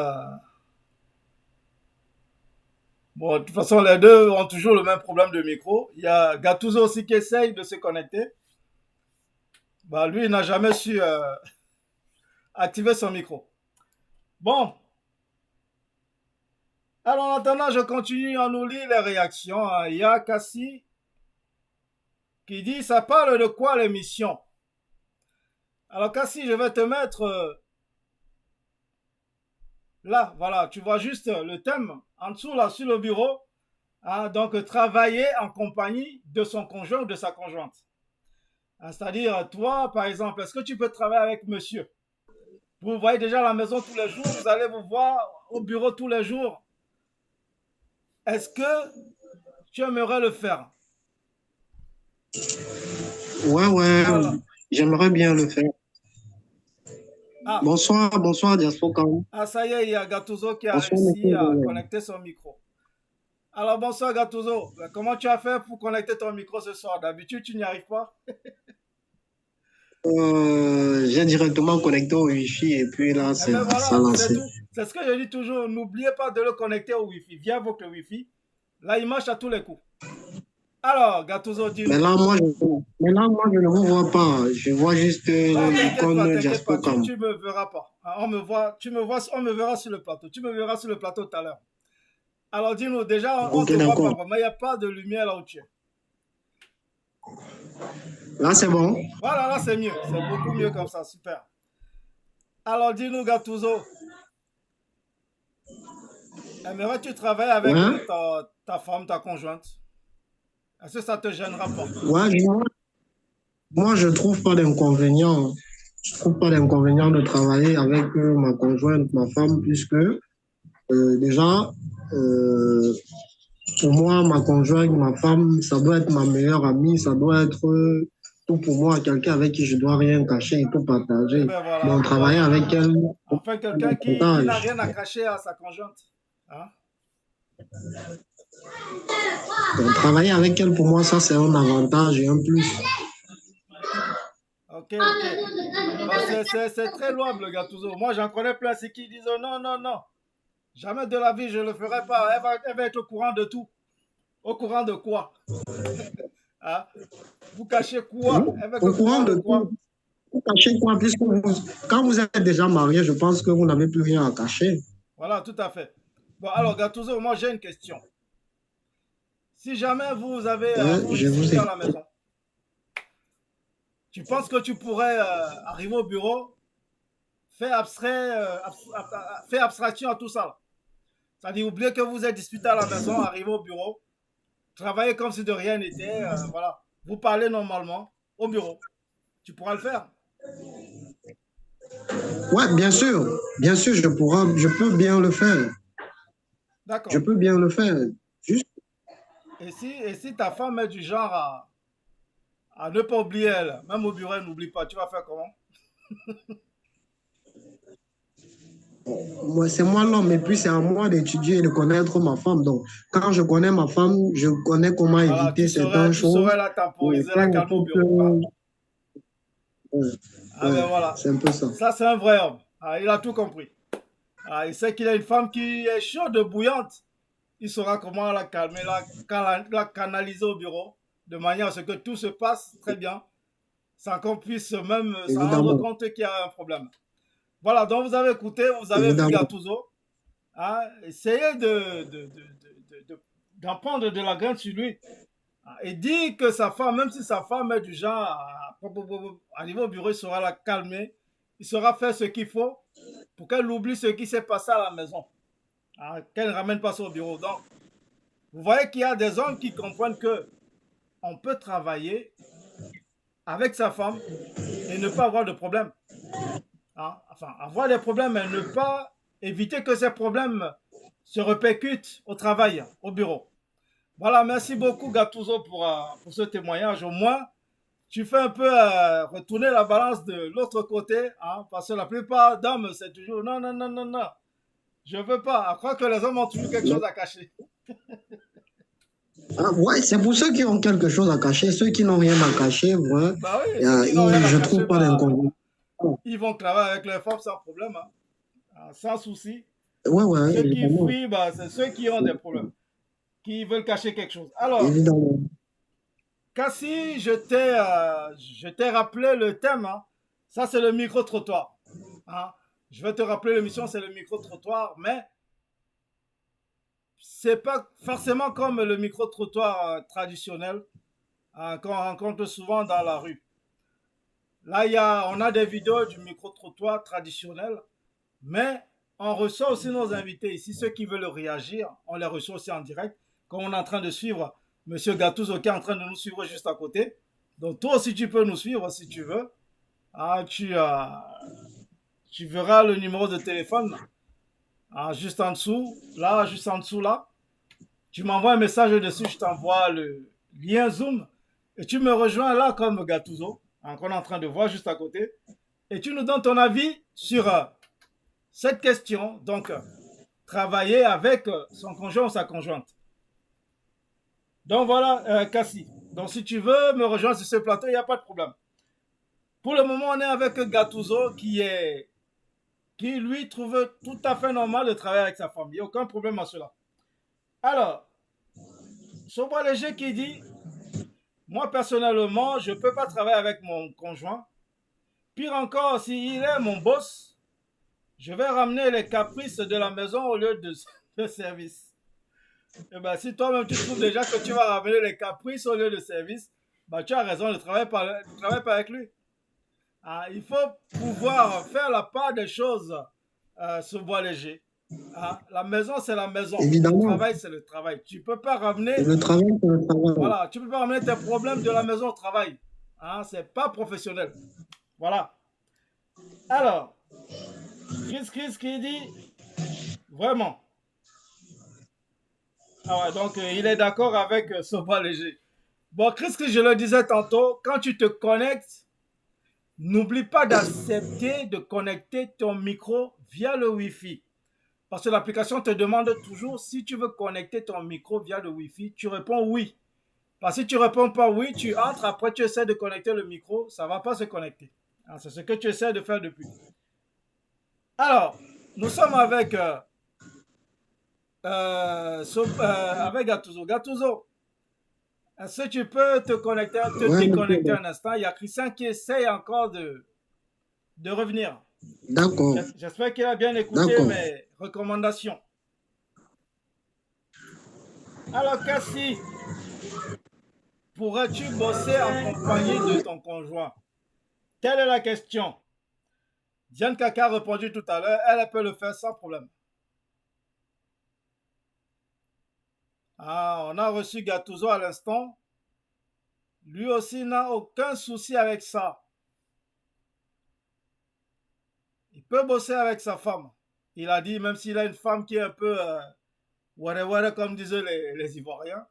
Bon, de toute façon, les deux ont toujours le même problème de micro. Il y a Gattuso aussi qui essaye de se connecter. Bah, lui, il n'a jamais su activer son micro. Bon. Alors, en attendant, je continue à nous lire les réactions. Il y a Cassie qui dit, ça parle de quoi l'émission? Alors, Cassie, je vais te mettre... là, voilà, tu vois juste le thème en dessous, là, sur le bureau. Hein, donc, travailler en compagnie de son conjoint ou de sa conjointe. Hein, c'est-à-dire, toi, par exemple, est-ce que tu peux travailler avec monsieur? Vous voyez déjà à la maison tous les jours, vous allez vous voir au bureau tous les jours. Est-ce que tu aimerais le faire? Ouais, voilà. J'aimerais bien le faire. Ah. Bonsoir, Diaspocam. Ah, ça y est, il y a Gattuso qui a réussi à connecter son micro. Alors, bonsoir Gattuso. Comment tu as fait pour connecter ton micro ce soir? D'habitude, tu n'y arrives pas? J'ai directement connecté au Wi-Fi et puis là, c'est ça lancé. C'est ce que je dis toujours. N'oubliez pas de le connecter au Wi-Fi, via votre Wi-Fi. Là, il marche à tous les coups. Alors, Gattuso, dis-nous. Mais là, moi, je ne vous vois pas. Je vois juste l'icône Diaspocam. Tu ne me verras pas. On me verra sur le plateau. Tu me verras sur le plateau tout à l'heure. Alors, dis-nous, déjà, on ne te voit pas, mais il n'y a pas de lumière là où tu es. Là, c'est bon. Voilà, là, c'est mieux. C'est beaucoup mieux comme ça. Super. Alors, dis-nous, Gattuso. Aimerais-tu travailler avec ta femme, ta conjointe? Est-ce que ça ne te gênera pas? Ouais, moi, je ne trouve pas d'inconvénient. Je ne trouve pas d'inconvénient de travailler avec ma conjointe, ma femme, puisque déjà, pour moi, ma conjointe, ma femme, ça doit être ma meilleure amie, ça doit être tout pour moi, quelqu'un avec qui je dois rien cacher et tout partager. Ben voilà, Bon, travailler avec elle. Enfin, quelqu'un qui n'a rien à cacher à sa conjointe. Hein? Donc, travailler avec elle, pour moi, ça, c'est un avantage et un plus. Ok. Bon, c'est très louable, Gattuso. Moi, j'en connais plein, c'est qui disent non, non, non. Jamais de la vie, je ne le ferai pas. Elle va être au courant de tout. Au courant de quoi? Hein? Vous cachez quoi? Elle va être Au courant de quoi? Vous cachez quoi? Puisque quand vous êtes déjà marié, je pense que vous n'avez plus rien à cacher. Voilà, tout à fait. Bon, alors, Gattuso, moi, j'ai une question. Si jamais vous avez visité à la maison, tu penses que tu pourrais arriver au bureau, faire abstraction à tout ça? C'est-à-dire, oublier que vous êtes disputé à la maison, arriver au bureau, travailler comme si de rien n'était, voilà. Vous parlez normalement au bureau. Tu pourras le faire? Ouais, bien sûr, je peux bien le faire. D'accord. Je peux bien le faire. Juste. Et si ta femme est du genre à ne pas oublier elle, même au bureau, elle n'oublie pas, tu vas faire comment? C'est moi l'homme, et puis c'est à moi d'étudier et de connaître ma femme. Donc, quand je connais ma femme, je connais comment éviter certaines choses. Tu saurais la temporiser, la calmer au bureau. Ben voilà. C'est un peu ça. Ça, c'est un vrai homme. Il a tout compris. Il sait qu'il a une femme qui est chaude, bouillante. Il saura comment la calmer, la canaliser au bureau, de manière à ce que tout se passe très bien, sans qu'on puisse même s'en rendre compte qu'il y a un problème. Voilà, donc vous avez écouté, vous avez vu Gattuso. Essayez d'en prendre de la graine sur lui. Et dit que sa femme, même si sa femme est du genre à arriver au bureau, il saura la calmer, il saura faire ce qu'il faut pour qu'elle oublie ce qui s'est passé à la maison, qu'elle ne ramène pas ça au bureau. Donc, vous voyez qu'il y a des hommes qui comprennent que on peut travailler avec sa femme et ne pas avoir de problème. Enfin, avoir des problèmes, mais ne pas éviter que ces problèmes se répercutent au travail, au bureau. Voilà, merci beaucoup Gattuso pour ce témoignage. Au moins, tu fais un peu retourner la balance de l'autre côté, parce que la plupart d'hommes, c'est toujours non, non, non, non, non. Je veux pas. Je crois que les hommes ont toujours quelque chose à cacher. Ouais, c'est pour ceux qui ont quelque chose à cacher. Ceux qui n'ont rien à cacher, ouais, bah oui, je trouve pas d'inconvénient. Ils vont travailler avec leurs femmes sans problème, sans souci. Ouais, ceux qui fuient, c'est ceux qui ont des problèmes, qui veulent cacher quelque chose. Alors, évidemment. Cassie, je t'ai rappelé le thème. Ça, c'est le micro-trottoir. Je vais te rappeler l'émission, c'est le micro-trottoir, mais c'est pas forcément comme le micro-trottoir traditionnel qu'on rencontre souvent dans la rue. Là, on a des vidéos du micro-trottoir traditionnel, mais on reçoit aussi nos invités ici. Ceux qui veulent réagir, on les reçoit aussi en direct. Comme on est en train de suivre M. Gattuso qui est en train de nous suivre juste à côté. Donc toi aussi, tu peux nous suivre si tu veux. Tu verras le numéro de téléphone juste en dessous. Là, juste en dessous, là. Tu m'envoies un message dessus, je t'envoie le lien Zoom. Et tu me rejoins là comme Gattuso, qu'on est en train de voir juste à côté. Et tu nous donnes ton avis sur cette question. Donc, travailler avec son conjoint ou sa conjointe. Donc voilà, Cassie. Donc si tu veux me rejoindre sur ce plateau, il n'y a pas de problème. Pour le moment, on est avec Gattuso qui lui trouve tout à fait normal de travailler avec sa femme. Il n'y a aucun problème à cela. Alors, Soba Léger qui dit, moi personnellement, je ne peux pas travailler avec mon conjoint. Pire encore, s'il est mon boss, je vais ramener les caprices de la maison au lieu de service. Et ben, si toi-même tu trouves déjà que tu vas ramener les caprices au lieu de service, tu as raison de travailler pas avec lui. Il faut pouvoir faire la part des choses sur Bois Léger. La maison, c'est la maison. Évidemment. Le travail, c'est le travail. Tu peux pas ramener. Le travail, c'est le travail. Voilà, tu peux pas ramener tes problèmes de la maison au travail. C'est pas professionnel. Voilà. Alors, Chris qui dit vraiment. Donc il est d'accord avec Soba Léger. Bon, Chris, je le disais tantôt, quand tu te connectes, n'oublie pas d'accepter de connecter ton micro via le Wi-Fi. Parce que l'application te demande toujours si tu veux connecter ton micro via le Wi-Fi, tu réponds oui. Parce que si tu réponds pas oui, tu entres, après tu essaies de connecter le micro, ça ne va pas se connecter. C'est ce que tu essaies de faire depuis. Alors, nous sommes avec Gattuso. Gattuso, est-ce que tu peux te connecter, déconnecter un instant? Il y a Christian qui essaye encore de revenir. D'accord. J'espère qu'il a bien écouté mes recommandations. Alors, Cassie, pourrais-tu bosser en compagnie de ton conjoint? Telle est la question. Diane Kaka a répondu tout à l'heure, elle peut le faire sans problème. Ah, on a reçu Gattuso à l'instant. Lui aussi n'a aucun souci avec ça. Il peut bosser avec sa femme. Il a dit, même s'il a une femme qui est un peu ware comme disaient les Ivoiriens,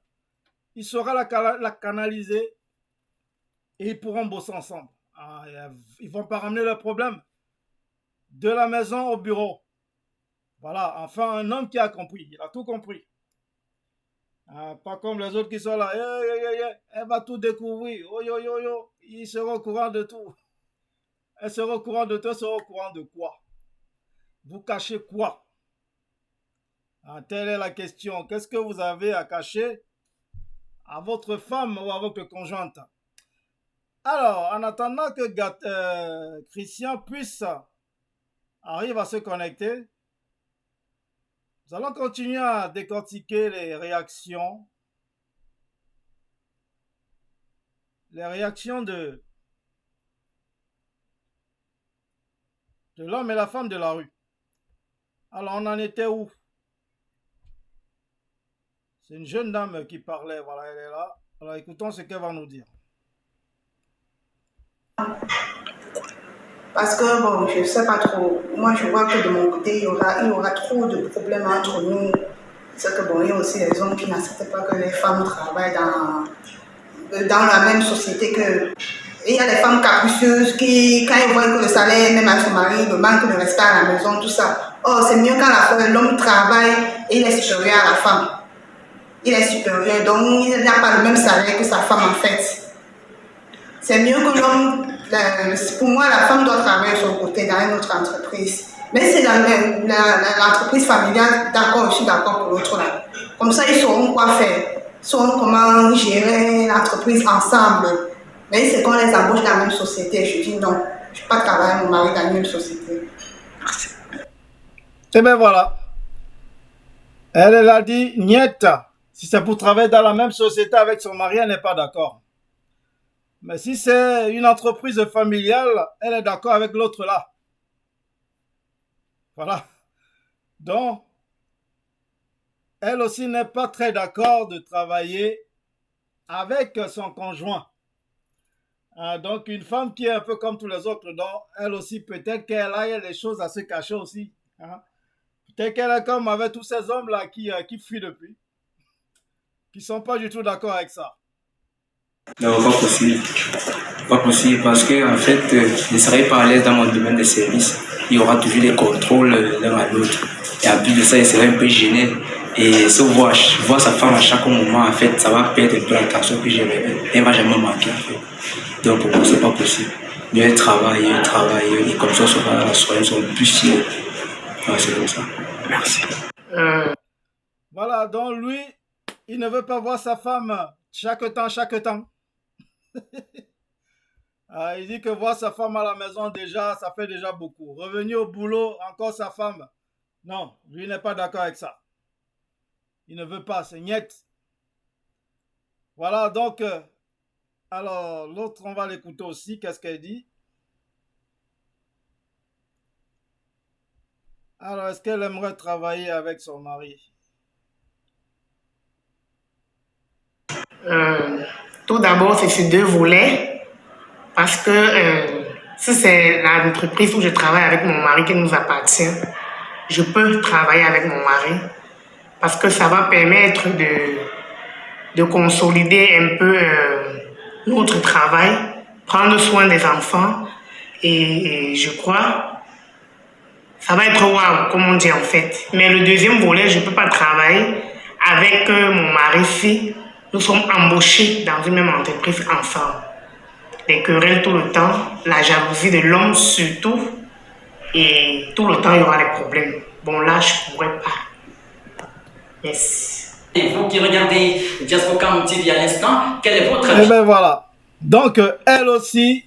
il saura la canaliser et ils pourront bosser ensemble. Ah, ils vont pas ramener le problème de la maison au bureau. Voilà, enfin un homme qui a compris, il a tout compris. Ah, pas comme les autres qui sont là, elle va tout découvrir, ils seront au courant de tout. Elle sera au courant de tout, elle sera au courant de quoi? Vous cachez quoi? Ah, telle est la question. Qu'est-ce que vous avez à cacher à votre femme ou à votre conjointe? Alors, en attendant que Christian arrive à se connecter, nous allons continuer à décortiquer les réactions de l'homme et la femme de la rue. Alors, on en était où? C'est une jeune dame qui parlait, voilà, elle est là. Alors, écoutons ce qu'elle va nous dire. Parce que, bon, je ne sais pas trop. Moi, je vois que de mon côté, il y aura trop de problèmes entre nous. C'est que, bon, il y a aussi les hommes qui n'acceptent pas que les femmes travaillent dans la même société que... Et il y a des femmes capricieuses qui, quand elles voient que le salaire, même à son mari, le manque de respect à la maison, tout ça. Oh, c'est mieux quand l'homme travaille et il est supérieur à la femme. Il est supérieur, donc il n'a pas le même salaire que sa femme en fait. C'est mieux que l'homme... Pour moi, la femme doit travailler de son côté dans une autre entreprise. Mais c'est l'entreprise familiale, d'accord, je suis d'accord pour l'autre là. Comme ça, ils sauront quoi faire. Ils sauront comment gérer l'entreprise ensemble. Mais c'est quand on les embauche dans la même société. Je dis non, je ne vais pas travailler avec mon mari dans la même société. Merci. Et bien voilà. Elle a dit, niet, si c'est pour travailler dans la même société avec son mari, elle n'est pas d'accord. Mais si c'est une entreprise familiale, elle est d'accord avec l'autre là. Voilà. Donc, elle aussi n'est pas très d'accord de travailler avec son conjoint. Donc, une femme qui est un peu comme tous les autres, donc elle aussi, peut-être qu'elle a des choses à se cacher aussi. Peut-être qu'elle est comme avec tous ces hommes-là qui fuient depuis, qui ne sont pas du tout d'accord avec ça. Non, pas possible. Pas possible parce que en fait, je ne serai pas à l'aise dans mon domaine de service. Il y aura toujours des contrôles l'un à l'autre. Et en plus de ça, il serait un peu gêné. Et se voir sa femme à chaque moment, en fait, ça va perdre un peu l'attention que j'avais. Elle ne va jamais manquer, en fait. Donc pour moi, ce n'est pas possible. Mieux travailler, et comme ça, on sera plus fiers. Ouais, c'est comme ça. Merci. Voilà, donc lui, il ne veut pas voir sa femme chaque temps. Il dit que voir sa femme à la maison déjà, ça fait déjà beaucoup. Revenir au boulot, encore sa femme. Non, lui n'est pas d'accord avec ça. Il ne veut pas, c'est niet. Voilà, donc, alors l'autre, on va l'écouter aussi. Qu'est-ce qu'elle dit? Alors, est-ce qu'elle aimerait travailler avec son mari? Tout d'abord, c'est sur deux volets. Parce que si c'est l'entreprise où je travaille avec mon mari qui nous appartient, je peux travailler avec mon mari. Parce que ça va permettre de consolider un peu notre travail, prendre soin des enfants. Et je crois, ça va être waouh, comme on dit en fait. Mais le deuxième volet, je ne peux pas travailler avec mon mari si nous sommes embauchés dans une même entreprise ensemble. Les querelles tout le temps, la jalousie de l'homme surtout, et tout le temps il y aura des problèmes. Bon là, je ne pourrais pas. Merci. Et vous qui regardez Diaspocam TV à l'instant, quel est votre avis? Et bien voilà. Donc, elle aussi,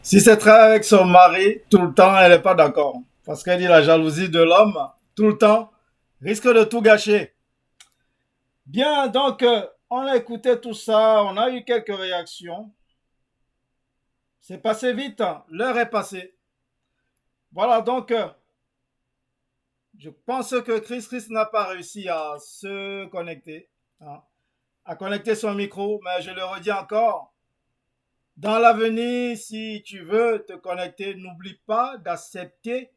si c'est travailler avec son mari, tout le temps, elle n'est pas d'accord. Parce qu'elle dit la jalousie de l'homme, tout le temps, risque de tout gâcher. Bien, donc, on a écouté tout ça, on a eu quelques réactions. C'est passé vite, hein, l'heure est passée. Voilà, donc, je pense que Chris n'a pas réussi à se connecter, hein, à connecter son micro, mais je le redis encore, dans l'avenir, si tu veux te connecter, n'oublie pas d'accepter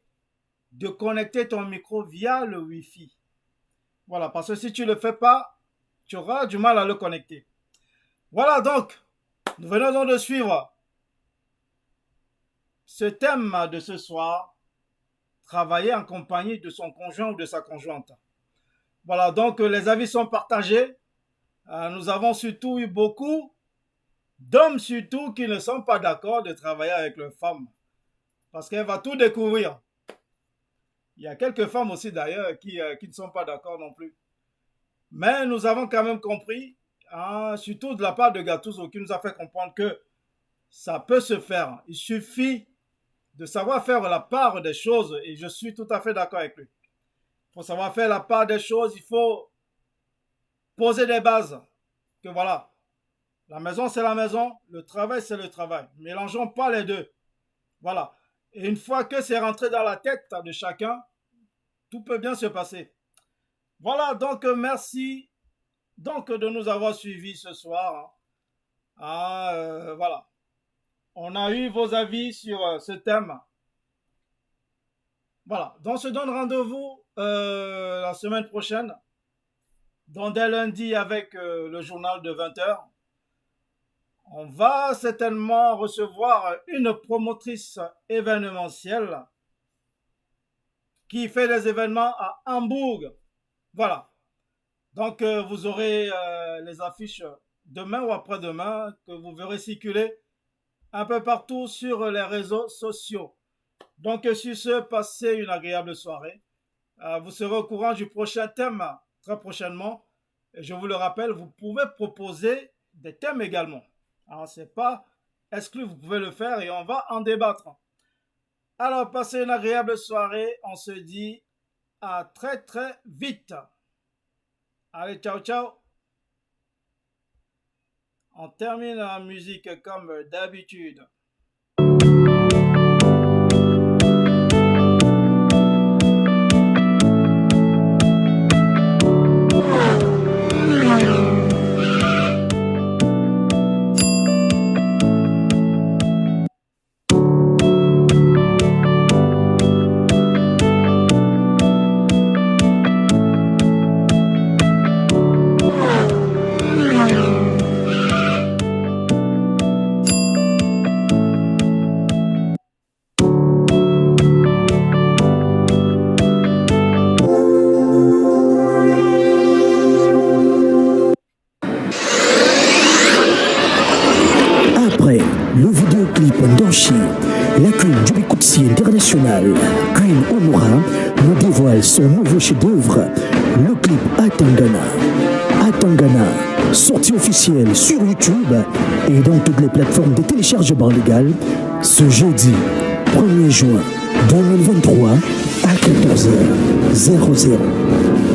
de connecter ton micro via le Wi-Fi. Voilà, parce que si tu ne le fais pas, tu auras du mal à le connecter. Voilà donc, nous venons donc de suivre ce thème de ce soir, travailler en compagnie de son conjoint ou de sa conjointe. Voilà, donc les avis sont partagés. Nous avons surtout eu beaucoup d'hommes surtout qui ne sont pas d'accord de travailler avec leur femme. Parce qu'elle va tout découvrir. Il y a quelques femmes aussi d'ailleurs qui ne sont pas d'accord non plus. Mais nous avons quand même compris, hein, surtout de la part de Gattuso qui nous a fait comprendre que ça peut se faire. Il suffit de savoir faire la part des choses et je suis tout à fait d'accord avec lui. Il faut savoir faire la part des choses, il faut poser des bases. Que voilà, la maison c'est la maison, le travail c'est le travail. Mélangeons pas les deux. Voilà. Et une fois que c'est rentré dans la tête de chacun, tout peut bien se passer. Voilà, donc merci donc de nous avoir suivis ce soir. Voilà. On a eu vos avis sur ce thème. Voilà, donc on se donne rendez-vous la semaine prochaine. Donc dès lundi avec le journal de 20h. On va certainement recevoir une promotrice événementielle qui fait des événements à Hambourg. Voilà. Donc, vous aurez les affiches demain ou après-demain que vous verrez circuler un peu partout sur les réseaux sociaux. Donc, sur ce, passez une agréable soirée. Vous serez au courant du prochain thème très prochainement. Et je vous le rappelle, vous pouvez proposer des thèmes également. Alors, ce n'est pas exclu, vous pouvez le faire et on va en débattre. Alors, passez une agréable soirée. On se dit à très très vite. Allez, ciao, ciao. On termine la musique comme d'habitude. Le vidéoclip Ndoshi, la queen du Bikutsi international, Queen Omura, nous dévoile son nouveau chef-d'œuvre, le clip Atangana. Atangana, sortie officielle sur YouTube et dans toutes les plateformes de téléchargement légal, ce jeudi 1er juin 2023 à 14h00.